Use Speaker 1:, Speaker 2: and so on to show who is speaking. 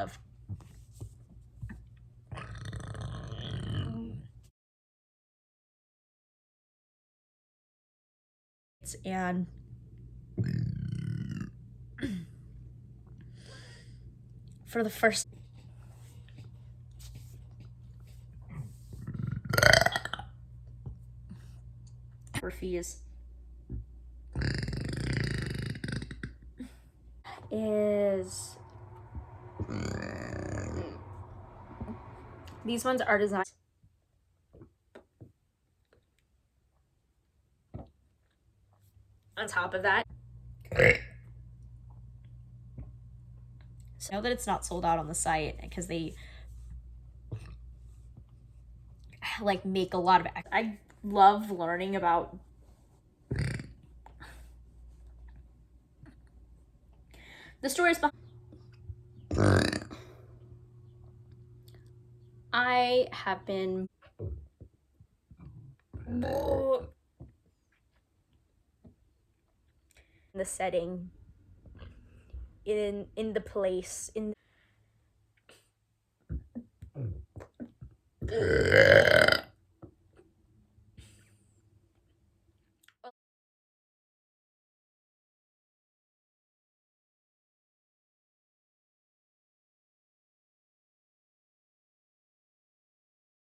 Speaker 1: of. And for the first fees is these ones are designed on top of that. So I know that it's not sold out on the site because they like make a lot of. I love learning about the stories behind. I have been the setting, in the place, in